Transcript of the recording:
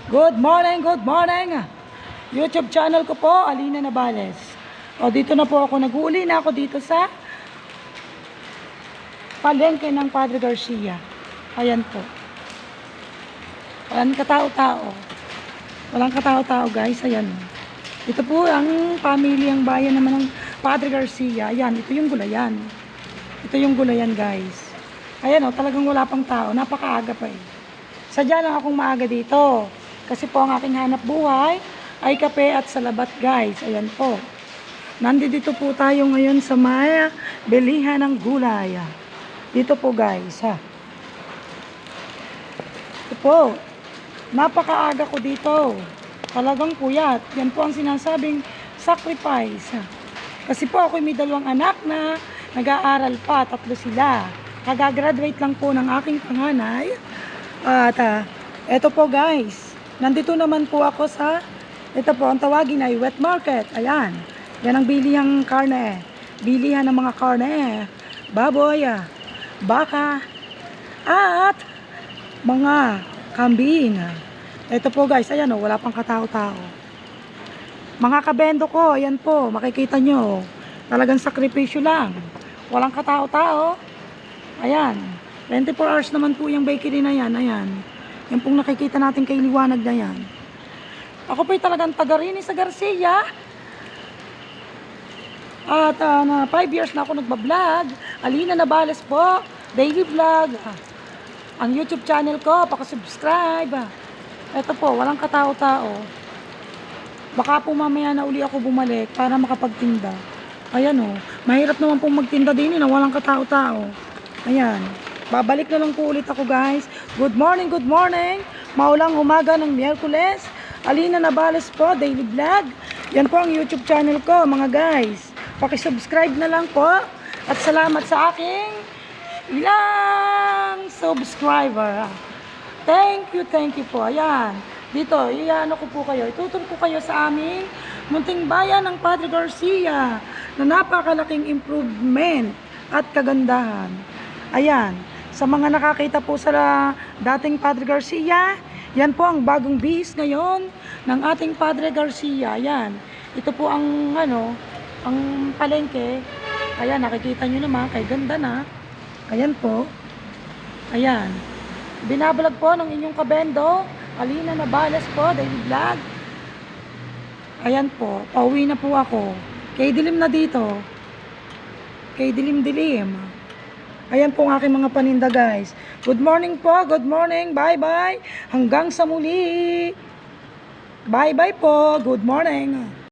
Good morning, good morning. YouTube channel ko po, Alina Navales. O dito na po ako, nag-uuli na ako dito sa palengke ng Padre Garcia. Ayan po. Walang katao-tao. Walang katao-tao guys, ayan. Ito po ang pamilyang bayan naman ng Padre Garcia. Ayan, ito yung gulayan. Ito yung gulayan guys. Ayan o, talagang wala pang tao. Napakaaga pa eh. Sadya lang akong maaga dito. Kasi po ang aking hanap buhay ay kape at salabat guys. Ayan po. Nandito po tayo ngayon sa may bilihan ng gulay. Dito po guys ha. Ito po. Napakaaga ko dito. Talagang puyat. Yan po ang sinasabing sacrifice. Kasi po ako may 2 anak na nag-aaral pa. 3 sila. Kagagraduate lang po ng aking panganay. At eto po guys. Nandito naman po ako sa, ito po, ang tawagin ay wet market. Ayan. Yan ang bilihang karne. Bilihan ng mga karne. Baboy, baka, at mga kambing. Ito po guys, ayan o, wala pang katao-tao. Mga kabendo ko, ayan po, makikita nyo. Talagang sakripisyo lang. Walang katao-tao. Ayan. 24 hours naman po yung bakery na yan. Ayan. Yan pong nakikita natin kay liwanag na yan. Ako po'y talagang taga rin sa Garcia. At 5 years na ako nagbablog. Alina Navales po. Daily vlog. Ang YouTube channel ko, pakasubscribe. Ito po, walang katao-tao. Baka po mamaya na uli ako bumalik para makapagtinda. Ayan o. Mahirap naman pong magtinda din na walang katao-tao. Ayan. Babalik na lang po ulit ako guys. Good morning, good morning. Maulang umaga ng Miyerkules. Alina Navales po, daily vlog. Yan po ang YouTube channel ko mga guys. Pakisubscribe na lang po. At salamat sa aking ilang subscriber. Thank you po. Ayan. Dito, iyaano ko po kayo. Ituturo ko kayo sa aming munting bayan ng Padre Garcia na napakalaking improvement at kagandahan. Ayan. Sa mga nakakita po sa dating Padre Garcia, yan po ang bagong bihis ngayon ng ating Padre Garcia. Ayan. Ito po ang ang palengke. Ayan, nakikita nyo naman, kay ganda na. Ayan po. Ayan. Binablog po ng inyong kabendo, Alina Navales po, daily vlog. Ayan po, pauwi na po ako. Kay dilim na dito. Kay dilim-dilim. Ayan po ang aking mga paninda guys. Good morning po, good morning, bye-bye. Hanggang sa muli. Bye-bye po, good morning.